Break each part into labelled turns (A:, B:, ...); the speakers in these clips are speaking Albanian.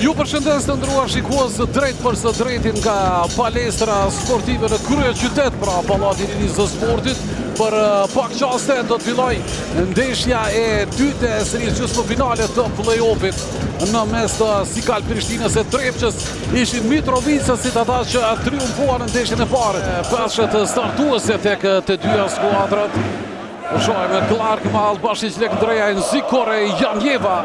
A: Ju përshëndes të ndëruar shikues drejt për së drejtin nga palestra sportive në krye qytet, pra Pallati i Rinisë së Sportit. Për pak qaste do të filloj ndeshja e dytë e serisë gjysmëfinale të play-offit në mes të Sikal Prishtinës e Trepçës. Ishin Mitrovicësit ata që triumfuan në ndeshjen e parë. Peshët startuese tek të dyja skuadrat. Shohim Clark me Albashić Lekdreja, Zikore, Janjeva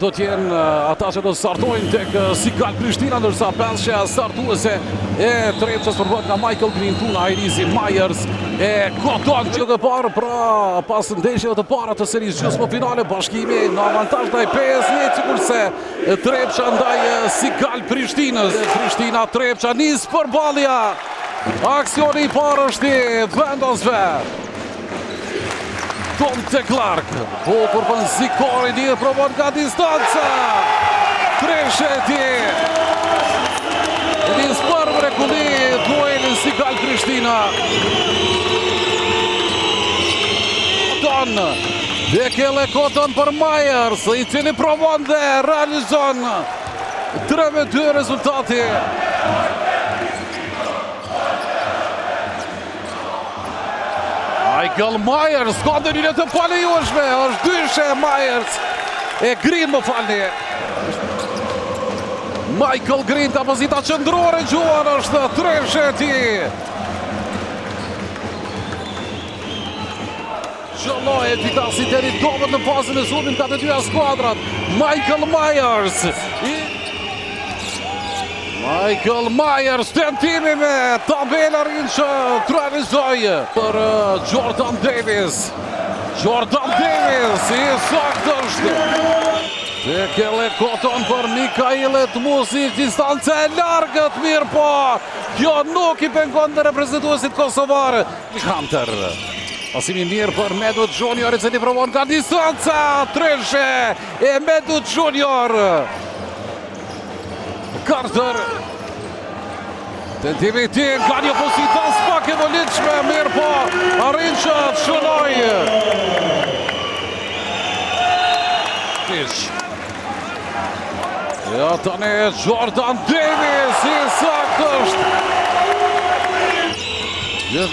A: do t'jenë ata që do të startojnë tek Sikal Prishtina, ndërsa peshja startuese e Trepçës përbohet nga Michael Green, Tuna Irizi, Myers e Koton që të parë pra pas ndeshjeve të para të serisë gjysmëfinale, bashkimi në avantazh ndaj PS1 sikurse Trepça ndaj Sikal Prishtinës. Prishtina Trepça nis përballja. Aksioni i parë është i vendosve. Dante Clark, bukur për Zikori, një provon nga distanca. Tresheti. Nis për mrekulli duelin Sikal Prishtina. Koton. Dekele Koton për Myers, i cili provon dhe realizon 3-2 rezultati. Michael Myers, ka ndërhyrje të palejueshme, është dyshe Myers. E Green më falni. Michael Green, ka pozita qendrore gjuar është Tresheti. Qëlloj efikasiteti dobët në fazën e zotit ka të dyja skuadrat. Michael Myers. Michael Myers, tentimi me tabelarin që realizoi për Jordan Davis. Jordan Davis, i saktë është. Dekele Koton për Mikailet Music, distanca e largët, mirë po. Kjo nuk i pengon të reprezentuesit kosovarë. Hunter, pasimi mirë për Medut Junior, i cili provon nga distanca. Treshe e Medut Junior. Carter. Tentimi i tij nga një pozitas pak e volitshme, mirë po, arrin që të shënoj. Ja tani Jordan Davis, i saktë është.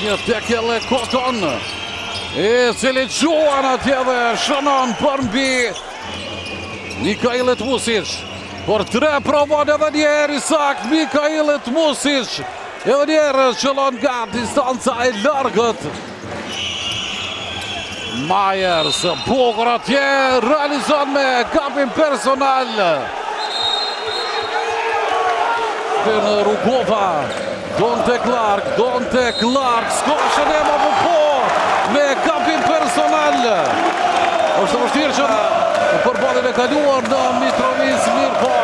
A: Një Dekele Koton, i cili gjuan atje dhe shënon për mbi Mikailet Music. Por 3 provon edhe njerë i sakt Mikailet Music. Edhe njerë qëllon nga distanca e largët. Myers, bukur atje, realizon me gabim personal. Në Rugova, Dante Clark, skoshën e më po me gabim personal. Është të vështirë që në përballjen e kaluar në Mitrovic, mirë po,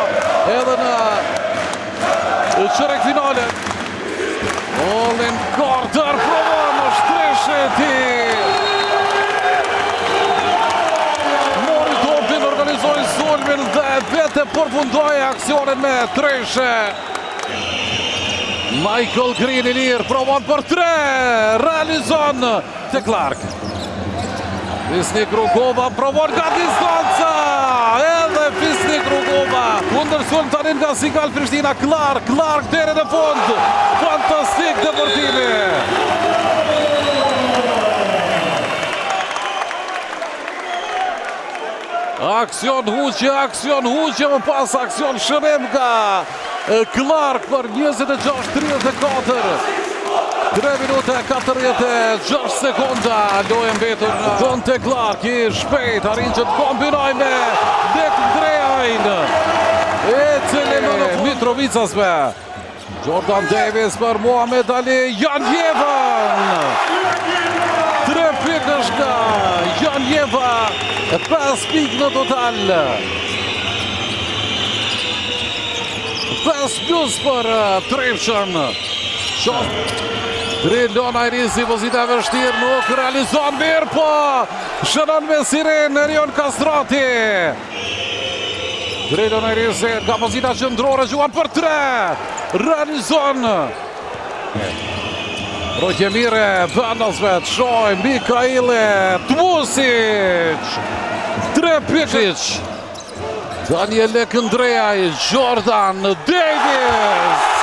A: edhe në çerek finale. Olin Carter provon në Tresheti. Mori topin, organizoi sulmin dhe vete përfundoi aksionin me Treshe. Michael Green i lirë, provon për 3, realizon te Clark. Fisnik Rugova provon nga distanca, edhe Fisnik Rugova. Kundërsulm tani nga Sikal Prishtina, Clark deri në fund. Fantastik dëpërtimi. Aksion huqje, më pas aksion shërim nga Clark për 26-34. 3 minuta 46 sekonda, lojë mbetur nga Dante Clark, i shpejt, arrin që të kombinoj me Lekdrejajn. E cili në Mitrovicasve. Jordan Davis për Muhamed Ali, Janjeva. 3 pikësh nga Janjeva, 5 pikë në total. 5 plus për Trepçën. Trilon Irizi, pozita e vështirë, nuk realizon mirë, po shënon me siren Erion Kastrati. Trilon Irizi nga pozita qendrore, gjuan për 3, realizon. Rojtje mire, vendosve të shoj, Mikailet Music. 3 pikësh. Daniel Këndrejaj, Jordan Davis.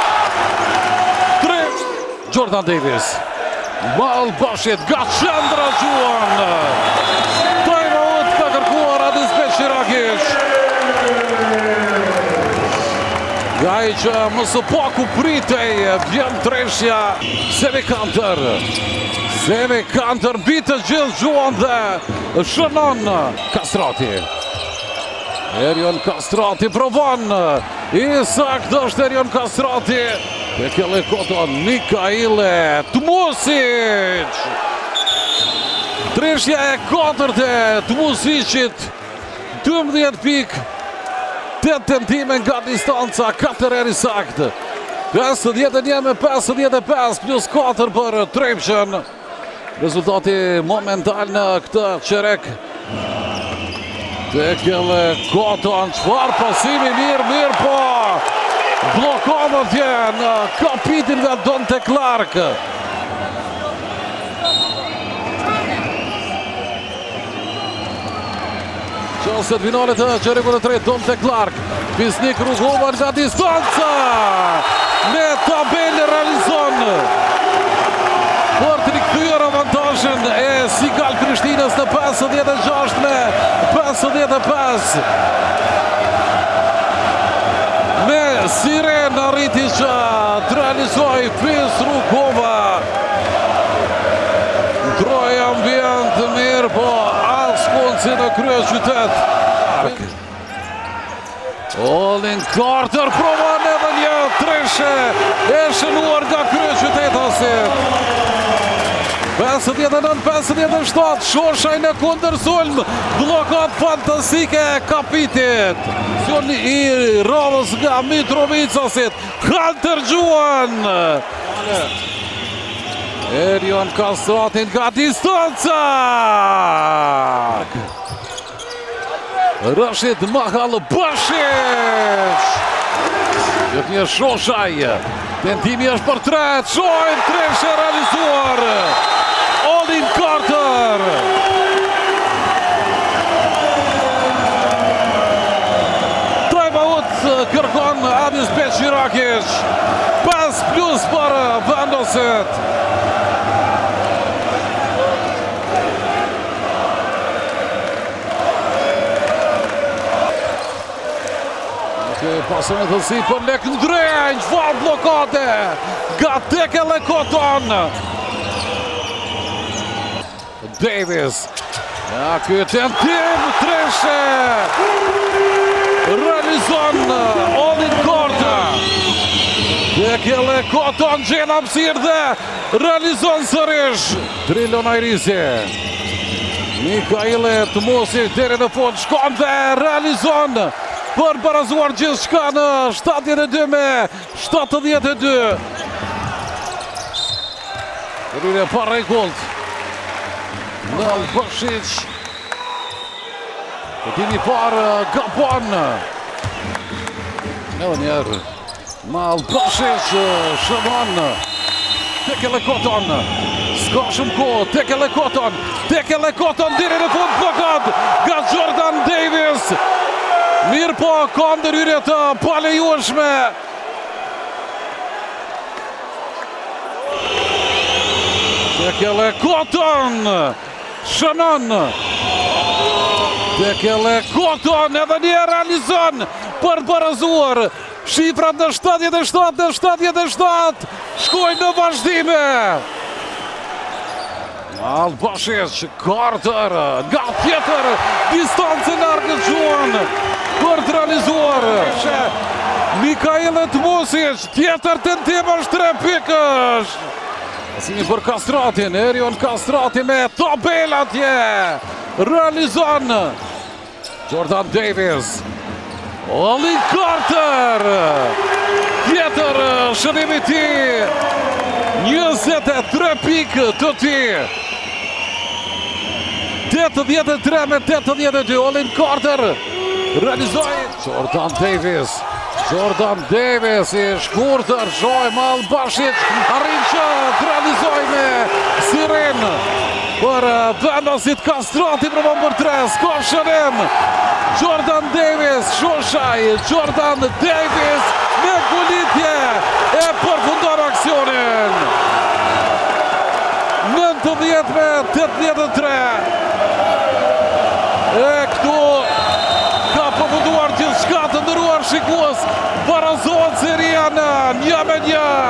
A: Jordan Davis. Mal bashkët nga qendra Gjuan. Time out ka kërkuar Adis Beqiragic. Gaj që mësë paku pritej, vjen treshja. Semi Kanter. Semi Kanter bitë gjithë Gjuan dhe shënon Kastrati. Erion Kastrati provon. Isak është Erion Kastrati. Dhe kjelle koton Mikaile Tmusic. Treshja e 4 Tmusicit. 12 pik. 8 tentime nga distanca. 4 eri sakt. 51-55 plus 4 për Trepqen. Rezultati momental në këtë qerek. Dhe kjelle koton. Qfar pasimi mirë po. Blokova tje në kapitin nga Donte Clark. Qësët finalet të qerekun e 3, Donte Clark. Pisnik Rugova nga distanca. Me tabel realizon. Për të rikthyer avantazhin e Sigal Prishtinës në 56 me 55. Me Siren arriti që të realizoj Pis Rugova. Ndroj ambient mirë, po as mund si në krye qytet. Olin Carter provon edhe një treshe e shënuar nga krye qytetasit. 59-57, Shoshaj në kundër sulm, blokat fantastike kapitit. Sion i Ravës nga Mitrovicasit, Hunter Gjuan. Erion Kastratin nga distanca. Rashid Mahal Bashic. Këtë një Shoshaj. Tentimi është për 3, Shojnë treshe realizuar. Olin Carter. Time out kërkon Adis Beqiragic. 5 plus për vendosit. Pasën e thësi për Lekëndrejnë, qëfar blokade, ga Tekele Koton. Davis, ja këtë tentim, treshe, realizon Olin Carter. Tekele Koton gjena pësirë dhe realizon sërish. Trilon Ajrisi. Mikaile Tmusic deri në fund, shkon dhe realizon. Për barazuar gjithë shka në 72 me 72. Rrire par regullt. Mal Bashic. Këtimi par Gabon. Edhe njerë. Mal Bashic shënon. Tekele Koton. Ska shumë ko. Tekele Koton. Tekele Koton diri në fund blokad. Nga Jordan Davis. Mirë po, ka ndërhyrje të palejueshme. Tekele Koton shënon. Tekele Koton edhe një realizon për barazuar. Shifrat në 77 shkojnë në vazhdime. Mal Bashic, Carter, nga tjetër, distancë largë Gjuan. Për të realizuar Mikaile Tmusic, tjetër tentim është 3 pikësh. Asimi për Kastratin, Erion Kastrati me tabel atje. Realizon Jordan Davis. Olin Carter. Tjetër shërimi ti. 23 pikë të ti. 83 me 82, Olin Carter. Realizoj Jordan Davis. Jordan Davis i shkurtër, shoj Mal Bashic. Arrin që të realizoj me Siren. Për vendosit Kastrati provon për 3, s'ka shërim. Jordan Davis, Shoshaj, Jordan Davis me golitje e përfundon aksionin. 90-83. E këtu ka përfunduar gjithçka, të nderuar shikues, barazohet seria në 1-1.